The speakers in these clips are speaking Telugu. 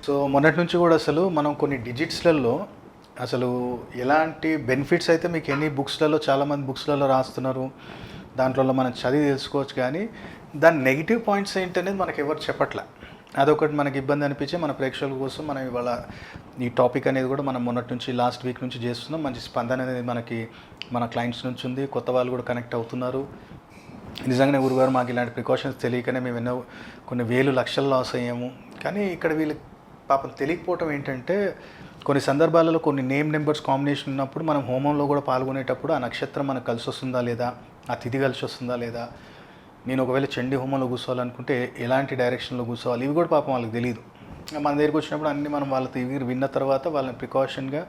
సో మొన్నటి నుంచి కూడా అసలు మనం కొన్ని డిజిట్స్లలో అసలు ఎలాంటి బెనిఫిట్స్ అయితే మీకు ఎన్ని బుక్స్లలో చాలామంది బుక్స్లలో రాస్తున్నారు, దాంట్లో మనం చదివి తెలుసుకోవచ్చు. కానీ దాని నెగిటివ్ పాయింట్స్ ఏంటనేది మనకు ఎవరు చెప్పట్లే. అదొకటి మనకి ఇబ్బంది అనిపించే మన ప్రేక్షకుల కోసం మనం ఇవాళ ఈ టాపిక్ అనేది కూడా మనం మొన్నటి నుంచి లాస్ట్ వీక్ నుంచి చేస్తున్నాం. మంచి స్పందన అనేది మనకి మన క్లయింట్స్ నుంచి ఉంది. కొత్త వాళ్ళు కూడా కనెక్ట్ అవుతున్నారు. నిజంగానే గురుగారు మాకు ఇలాంటి ప్రికాషన్స్ తెలియకనే మేము ఎన్నో కొన్ని వేలు లక్షలు లాస్ అయ్యాము. కానీ ఇక్కడ వీళ్ళకి పాపం తెలియకపోవటం ఏంటంటే కొన్ని సందర్భాలలో కొన్ని నేమ్ నెంబర్స్ కాంబినేషన్ ఉన్నప్పుడు మనం హోమంలో కూడా పాల్గొనేటప్పుడు ఆ నక్షత్రం మనకు కలిసి వస్తుందా లేదా, ఆ తిథి కలిసి వస్తుందా లేదా, నేను ఒకవేళ చండీ హోమంలో కూర్చోవాలనుకుంటే ఎలాంటి డైరెక్షన్లో కూర్చోవాలి, ఇవి కూడా పాపం వాళ్ళకి తెలియదు. మన దగ్గరికి వచ్చినప్పుడు అన్నీ మనం వాళ్ళతో ఇవి విన్న తర్వాత వాళ్ళని ప్రికాషన్గా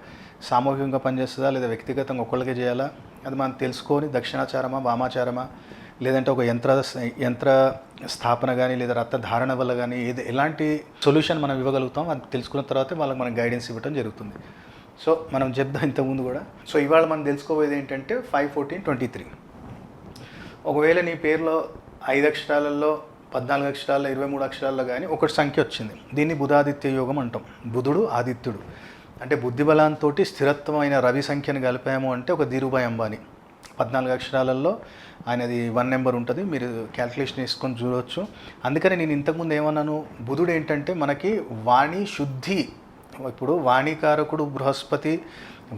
సామూహికంగా పనిచేస్తుందా లేదా వ్యక్తిగతంగా ఒక్కళ్ళకే చేయాలా, అది మనం తెలుసుకొని దక్షిణాచారమా వామాచారమా లేదంటే ఒక యంత్ర స్థాపన కానీ లేదా రక్త ధారణ వల్ల కానీ ఎలాంటి సొల్యూషన్ మనం ఇవ్వగలుగుతాం అది తెలుసుకున్న తర్వాతే వాళ్ళకి మనం గైడెన్స్ ఇవ్వడం జరుగుతుంది. సో మనం చెప్దాం ఇంతకుముందు కూడా. సో ఇవాళ మనం తెలుసుకోబోయేది ఏంటంటే 5-14-23. ఒకవేళ నీ పేరులో 5 అక్షరాలలో 14 అక్షరాల్లో 23 అక్షరాల్లో కానీ ఒకటి సంఖ్య వచ్చింది, దీన్ని బుధాదిత్య యోగం అంటాం. బుధుడు ఆదిత్యుడు అంటే బుద్ధి బలంతో స్థిరత్వమైన రవి సంఖ్యను కలిపాము అంటే ఒక ధీరుభాయ్ అంబానీ. 14 అక్షరాలలో ఆయనది 1 నెంబర్ ఉంటుంది, మీరు క్యాల్కులేషన్ వేసుకొని చూడవచ్చు. అందుకని నేను ఇంతకుముందు ఏమన్నాను, బుధుడు ఏంటంటే మనకి వాణి శుద్ధి. ఇప్పుడు వాణికారకుడు బృహస్పతి,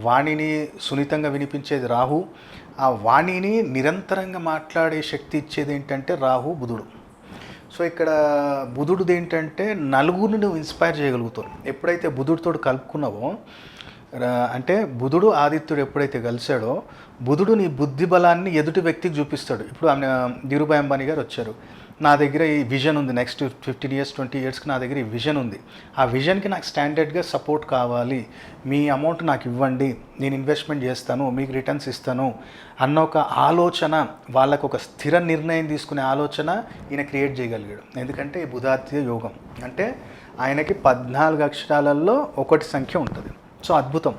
వాణిని సున్నితంగా వినిపించేది రాహు, ఆ వాణిని నిరంతరంగా మాట్లాడే శక్తి ఇచ్చేది ఏంటంటే రాహు బుధుడు. సో ఇక్కడ బుధుడిది ఏంటంటే నలుగురిని నువ్వు ఇన్స్పైర్ చేయగలుగుతావు. ఎప్పుడైతే బుధుడితో కలుపుకున్నావో అంటే బుధుడు ఆదిత్యుడు ఎప్పుడైతే కలిశాడో బుధుడు నీ బుద్ధి బలాన్ని ఎదుటి వ్యక్తికి చూపిస్తాడు. ఇప్పుడు ఆమె ధీరుభాయ్ అంబానీ గారు వచ్చారు, నా దగ్గర ఈ విజన్ ఉంది, నెక్స్ట్ 15 years 20 yearsకి నా దగ్గర ఈ విజన్ ఉంది, ఆ విజన్కి నాకు స్టాండర్డ్గా సపోర్ట్ కావాలి, మీ అమౌంట్ నాకు ఇవ్వండి, నేను ఇన్వెస్ట్మెంట్ చేస్తాను, మీకు రిటర్న్స్ ఇస్తాను అన్న ఒక ఆలోచన, వాళ్ళకు ఒక స్థిర నిర్ణయం తీసుకునే ఆలోచన ఈయన క్రియేట్ చేయగలిగాడు. ఎందుకంటే ఈ బుధాదిత్య యోగం అంటే ఆయనకి 14 అక్షరాలలో ఒకటి సంఖ్య ఉంటుంది. సో అద్భుతం.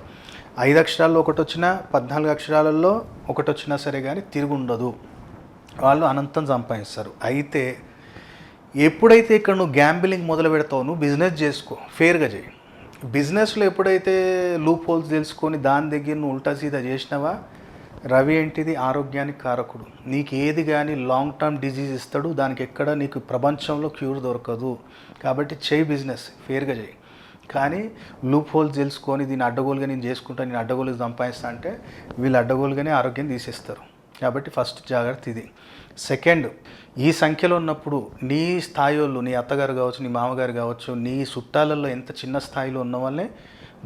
5 అక్షరాల్లో ఒకటి వచ్చినా 14 అక్షరాలలో ఒకటి వచ్చినా సరే కానీ తిరిగి ఉండదు, వాళ్ళు అనంతం సంపాదిస్తారు. అయితే ఎప్పుడైతే ఇక్కడ నువ్వు గ్యాంబ్లింగ్ మొదలు పెడతావు, నువ్వు బిజినెస్ చేసుకో, ఫేర్గా చేయి. బిజినెస్లో ఎప్పుడైతే లూప్ హోల్స్ తెలుసుకొని దాని దగ్గర నువ్వు ఉల్టా సీదా చేసినావా, రవి ఏంటిది ఆరోగ్యానికి కారకుడు. నీకు ఏది కానీ లాంగ్ టర్మ్ డిజీజ్ ఇస్తాడు, దానికి ఎక్కడ నీకు ప్రపంచంలో క్యూర్ దొరకదు. కాబట్టి చేయి, బిజినెస్ ఫేర్గా చేయి. కానీ లూప్ హోల్స్ తెలుసుకొని దీన్ని అడ్డగోలుగా నేను చేసుకుంటాను, నేను అడ్డగోలుగా సంపాదిస్తా అంటే వీళ్ళు అడ్డగోలుగానే ఆరోగ్యం తీసేస్తారు. కాబట్టి ఫస్ట్ జాగ్రత్త ఇది. సెకండ్, ఈ సంఖ్యలో ఉన్నప్పుడు నీ స్థాయి వాళ్ళు, నీ అత్తగారు కావచ్చు, నీ మామగారు కావచ్చు, నీ చుట్టాలలో ఎంత చిన్న స్థాయిలో ఉన్న వాళ్ళే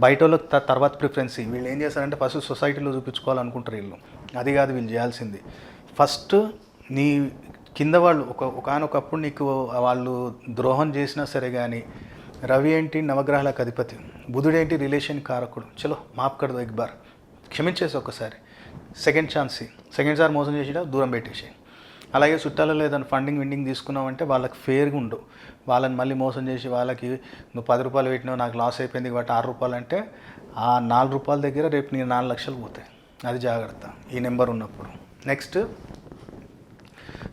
బయట వాళ్ళకి తర్వాత ప్రిఫరెన్స్. వీళ్ళు ఏం చేస్తారంటే ఫస్ట్ సొసైటీలో చూపించుకోవాలనుకుంటారు వీళ్ళు. అది కాదు వీళ్ళు చేయాల్సింది. ఫస్ట్ నీ కింద వాళ్ళు ఒకనొకప్పుడు నీకు వాళ్ళు ద్రోహం చేసినా సరే కానీ, రవి ఏంటి నవగ్రహాలకు అధిపతి, బుధుడు ఏంటి రిలేషన్ కారకుడు, చలో మాఫ్ కర్ దో ఎక్ బార్, క్షమించేసి ఒకసారి, సెకండ్ ఛాన్స్, సెకండ్ సార్ మోసం చేసి దూరం పెట్టేసి. అలాగే చుట్టాలలో ఏదైనా విండింగ్ తీసుకున్నావంటే వాళ్ళకి ఫేర్గా ఉండు. వాళ్ళని మళ్ళీ మోసం చేసి వాళ్ళకి నువ్వు 10 రూపాయలు పెట్టినావు, నాకు లాస్ అయిపోయింది కాబట్టి 6 రూపాయలు అంటే ఆ 4 రూపాయల దగ్గర రేపు నేను 4 లక్షలు పోతాయి. అది జాగ్రత్త ఈ నెంబర్ ఉన్నప్పుడు. నెక్స్ట్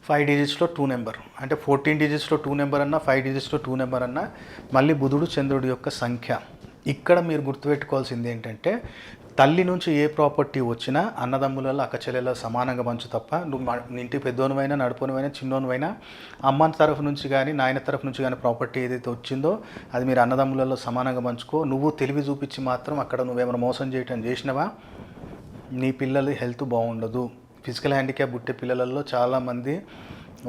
5 digitsలో 2 నెంబర్ అంటే 14 digitsలో 2 నెంబర్ అన్నా 5 digitsలో 2 నెంబర్ అన్నా మళ్ళీ బుధుడు చంద్రుడి యొక్క సంఖ్య. ఇక్కడ మీరు గుర్తుపెట్టుకోవాల్సింది ఏంటంటే తల్లి నుంచి ఏ ప్రాపర్టీ వచ్చినా అన్నదమ్ములలో అక్కచెల్లెల్లో సమానంగా పంచు తప్ప, నువ్వు ఇంటి పెద్దోనివైనా నడుపునివైనా చిన్నోనివైనా అమ్మ తరఫు నుంచి కానీ నాయన తరఫు నుంచి కానీ ప్రాపర్టీ ఏదైతే వచ్చిందో అది మీరు అన్నదమ్ములలో సమానంగా పంచుకో. నువ్వు తెలివి చూపించి మాత్రం అక్కడ నువ్వేమైనా మోసం చేయటం చేసినవా నీ పిల్లల హెల్త్ బాగుండదు. ఫిజికల్ హ్యాండిక్యాప్ పుట్టే పిల్లలలో చాలామంది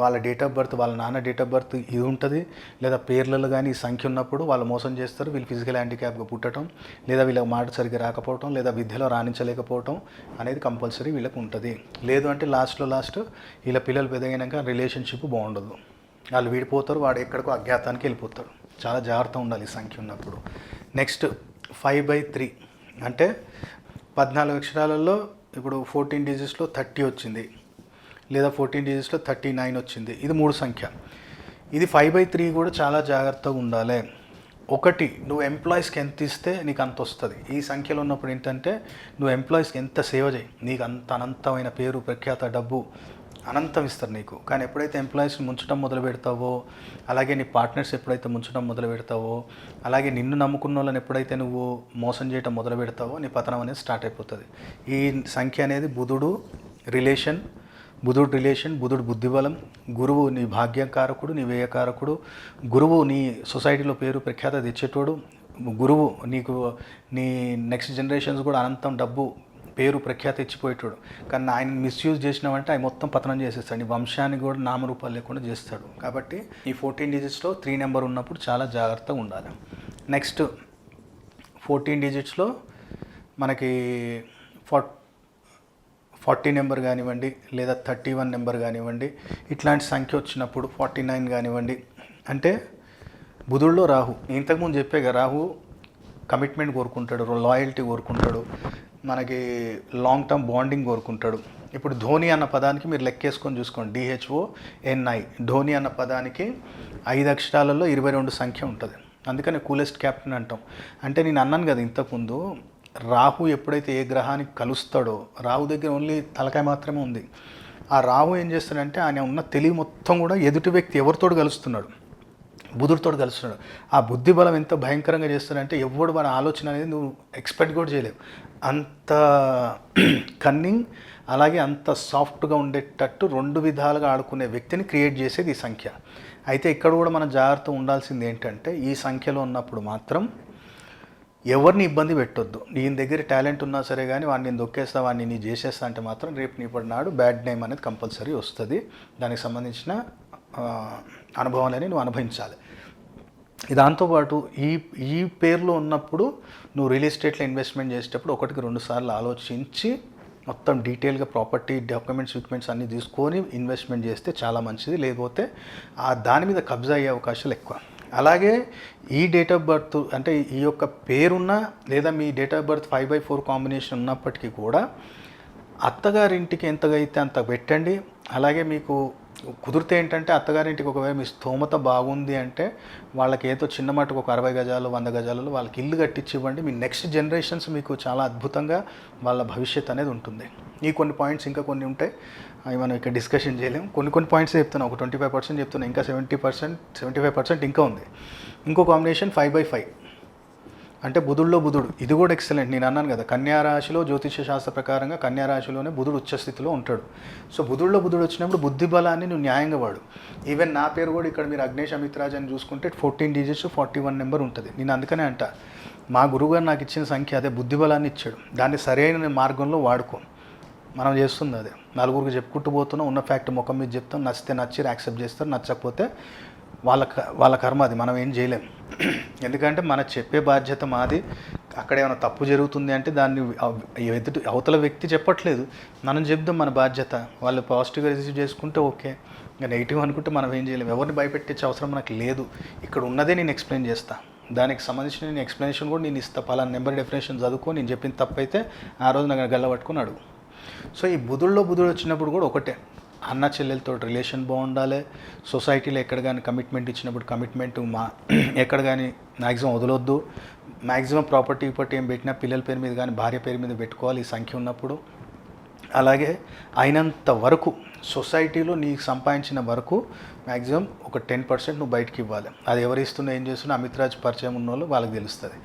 వాళ్ళ డేట్ ఆఫ్ బర్త్, వాళ్ళ నాన్న డేట్ ఆఫ్ బర్త్ ఇది ఉంటుంది, లేదా పేర్లలో కానీ ఈ సంఖ్య ఉన్నప్పుడు వాళ్ళు మోసం చేస్తారు. వీళ్ళు ఫిజికల్ హ్యాండిక్యాప్గా పుట్టడం, లేదా వీళ్ళకి మాట సరిగ్గా రాకపోవటం, లేదా విద్యలో రాణించలేకపోవటం అనేది కంపల్సరీ వీళ్ళకి ఉంటుంది. లేదు అంటే లాస్ట్ వీళ్ళ పిల్లలు పెద్దగైనాక రిలేషన్షిప్ బాగుండదు, వాళ్ళు విడిపోతారు, వాడు ఎక్కడికో అజ్ఞాతానికి వెళ్ళిపోతాడు. చాలా జాగ్రత్త ఉండాలి ఈ సంఖ్య ఉన్నప్పుడు. నెక్స్ట్ 5/3 అంటే 14 అక్షరాలలో ఇప్పుడు 14 digitsలో 30 వచ్చింది, లేదా 14 digitsలో 39 వచ్చింది. ఇది 3 సంఖ్య. ఇది 5/3 కూడా చాలా జాగ్రత్తగా ఉండాలి. ఒకటి, నువ్వు ఎంప్లాయీస్కి ఎంత ఇస్తే నీకు అంత వస్తుంది. ఈ సంఖ్యలో ఉన్నప్పుడు ఏంటంటే నువ్వు ఎంప్లాయీస్కి ఎంత సేవ చేయి, నీకు అంత అనంతమైన పేరు ప్రఖ్యాత డబ్బు అనంతం ఇస్తారు నీకు. కానీ ఎప్పుడైతే ఎంప్లాయీస్ని ముంచడం మొదలు పెడతావో, అలాగే నీ పార్ట్నర్స్ ఎప్పుడైతే ముంచడం మొదలు పెడతావో, అలాగే నిన్ను నమ్ముకున్న వాళ్ళని ఎప్పుడైతే నువ్వు మోసం చేయడం మొదలు పెడతావో నీ పతనం అనేది స్టార్ట్ అయిపోతుంది. ఈ సంఖ్య అనేది బుధుడు రిలేషన్, బుధుడు బుద్ధిబలం, గురువు నీ భాగ్యకారకుడు, నీ వ్యయకారకుడు, గురువు నీ సొసైటీలో పేరు ప్రఖ్యాత తెచ్చేటోడు, గురువు నీకు నీ నెక్స్ట్ జనరేషన్స్ కూడా అనంతం డబ్బు పేరు ప్రఖ్యాతి ఇచ్చిపోయేటోడు. కానీ ఆయన మిస్యూజ్ చేసినామంటే ఆయన మొత్తం పతనం చేసేస్తాడు, నీ వంశానికి కూడా నామరూపాలు లేకుండా చేస్తాడు. కాబట్టి ఈ 14 డిజిట్స్లో 3 నెంబర్ ఉన్నప్పుడు చాలా జాగ్రత్తగా ఉండాలి. నెక్స్ట్ 14 డిజిట్స్లో మనకి 40 నెంబర్ కానివ్వండి, లేదా 31 నెంబర్ కానివ్వండి, ఇట్లాంటి సంఖ్య వచ్చినప్పుడు 49 కానివ్వండి, అంటే బుధుల్లో రాహు, ఇంతకుముందు చెప్పాక రాహు కమిట్మెంట్ కోరుకుంటాడు, లాయల్టీ కోరుకుంటాడు, మనకి లాంగ్ టర్మ్ బాండింగ్ కోరుకుంటాడు. ఇప్పుడు ధోని అన్న పదానికి మీరు లెక్కేసుకొని చూసుకోండి, DHONI, ధోని అన్న పదానికి 5 అక్షరాలలో 22 సంఖ్య ఉంటుంది. అందుకని కూలెస్ట్ క్యాప్టెన్ అంటాం. అంటే నేను అన్నాను కదా ఇంతకుముందు, రాహు ఎప్పుడైతే ఏ గ్రహానికి కలుస్తాడో, రాహు దగ్గర ఓన్లీ తలకాయ మాత్రమే ఉంది. ఆ రాహు ఏం చేస్తాడంటే ఆయన ఉన్న తెలివి మొత్తం కూడా ఎదుటి వ్యక్తి ఎవరితోడు కలుస్తున్నాడు, బుధుడితో కలుస్తున్నాడు. ఆ బుద్ధి బలం ఎంత భయంకరంగా చేస్తాడంటే ఎవడు మన ఆలోచన అనేది నువ్వు ఎక్స్పెక్ట్ కూడా చేయలేవు. అంత కన్నింగ్, అలాగే అంత సాఫ్ట్గా ఉండేటట్టు 2 విధాలుగా ఆడుకునే వ్యక్తిని క్రియేట్ చేసేది ఈ సంఖ్య. అయితే ఇక్కడ కూడా మనం జాగ్రత్త ఉండాల్సింది ఏంటంటే, ఈ సంఖ్యలో ఉన్నప్పుడు మాత్రం ఎవరిని ఇబ్బంది పెట్టొద్దు. ఈయన దగ్గర టాలెంట్ ఉన్నా సరే కానీ వాడిని నేను దొక్కేస్తా, వాడిని నీ చేసేస్తా అంటే మాత్రం రేపు నీ నాడు బ్యాడ్ నేమ్ అనేది కంపల్సరీ వస్తుంది. దానికి సంబంధించిన అనుభవాలని నువ్వు అనుభవించాలి. దాంతోపాటు ఈ పేర్లో ఉన్నప్పుడు నువ్వు రియల్ ఎస్టేట్లో ఇన్వెస్ట్మెంట్ చేసేటప్పుడు 1-2 సార్లు ఆలోచించి మొత్తం డీటెయిల్గా ప్రాపర్టీ డాక్యుమెంట్స్ అన్నీ తీసుకొని ఇన్వెస్ట్మెంట్ చేస్తే చాలా మంచిది. లేకపోతే దాని మీద కబ్జా అయ్యే అవకాశాలు ఎక్కువ. అలాగే ఈ డేట్ ఆఫ్ బర్త్ అంటే ఈ యొక్క పేరున్న లేదా మీ డేట్ ఆఫ్ బర్త్ 5/4 కాంబినేషన్ ఉన్నప్పటికీ కూడా అత్తగారింటికి ఎంతగా అయితే అంత పెట్టండి. అలాగే మీకు కుదిరితే ఏంటంటే అత్తగారింటికి ఒకవేళ మీ స్తోమత బాగుంది అంటే వాళ్ళకి ఏదో చిన్న మటుకు ఒక 60 గజాలు 100 గజాలలో వాళ్ళకి ఇల్లు కట్టించి ఇవ్వండి. మీ నెక్స్ట్ జనరేషన్స్ మీకు చాలా అద్భుతంగా వాళ్ళ భవిష్యత్ అనేది ఉంటుంది. ఈ కొన్ని పాయింట్స్ ఇంకా కొన్ని ఉంటాయి, అవి మనం ఇక్కడ డిస్కషన్ చేయలేము. కొన్ని పాయింట్స్ చెప్తున్నాను, ఒక 25% చెప్తున్నాను, ఇంకా 75% ఇంకా ఉంది. ఇంకో కాంబినేషన్ 5/5 అంటే బుధుల్లో బుధుడు, ఇది కూడా ఎక్సలెంట్. నేను అన్నాను కదా, కన్యారాశిలో జ్యోతిష శాస్త్ర ప్రకారంగా కన్యారాశిలోనే బుధుడు ఉచ్చస్థితిలో ఉంటాడు. సో బుధుడు వచ్చినప్పుడు బుద్ధి బలాన్ని నువ్వు న్యాయంగా వాడు. ఈవెన్ నా పేరు కూడా ఇక్కడ మీరు అగ్నేష్ అమిత్రాజ్ అని చూసుకుంటే 14 డిజిట్స్ 41 నెంబర్ ఉంటుంది. నేను అందుకనే అంట, మా గురువుగారు నాకు ఇచ్చిన సంఖ్య అదే, బుద్ధి బలాన్ని ఇచ్చాడు. దాన్ని సరైన మార్గంలో వాడుకో. మనం చేస్తుంది అదే, నలుగురికి చెప్పుకుంటూ పోతున్నాం, ఉన్న ఫ్యాక్ట్ ముఖం మీద చెప్తాం, నచ్చితే నచ్చి యాక్సెప్ట్ చేస్తారు, నచ్చకపోతే వాళ్ళ కర్మ, అది మనం ఏం చేయలేం. ఎందుకంటే మన చెప్పే బాధ్యత మాది. అక్కడ ఏమైనా తప్పు జరుగుతుంది అంటే దాన్ని అవతల వ్యక్తి చెప్పట్లేదు, మనం చెప్దాం, మన బాధ్యత. వాళ్ళు పాజిటివ్గా రిసీవ్ చేసుకుంటే ఓకే, ఇంకా నెగిటివ్ అనుకుంటే మనం ఏం చేయలేము. ఎవరిని భయపెట్టే అవసరం మనకు లేదు. ఇక్కడ ఉన్నదే నేను ఎక్స్ప్లెయిన్ చేస్తాను, దానికి సంబంధించిన నేను ఎక్స్ప్లెనేషన్ కూడా నేను ఇస్తాను. పలానా నెంబర్ డెఫినేషన్ చదువుకో, నేను చెప్పిన తప్పు అయితే ఆ రోజు నాకు గల్ల పట్టుకుని అడుగు. సో ఈ బుధుడు వచ్చినప్పుడు కూడా ఒకటే, అన్న చెల్లెలతో రిలేషన్ బాగుండాలి. సొసైటీలో ఎక్కడ కానీ కమిట్మెంట్ ఇచ్చినప్పుడు కమిట్మెంట్ ఎక్కడ కానీ మ్యాక్సిమం వదలొద్దు. మ్యాక్సిమం ప్రాపర్టీ ఏం పెట్టినా పిల్లల పేరు మీద కానీ భార్య పేరు మీద పెట్టుకోవాలి ఈ సంఖ్య ఉన్నప్పుడు. అలాగే అయినంత వరకు సొసైటీలో నీకు సంపాదించిన వరకు మ్యాక్సిమం ఒక 10% నువ్వు బయటకి ఇవ్వాలి. అది ఎవరు ఇస్తున్నా ఏం చేస్తున్నా అమిత్రాజ్ పరిచయం ఉన్న వాళ్ళు వాళ్ళకి తెలుస్తుంది.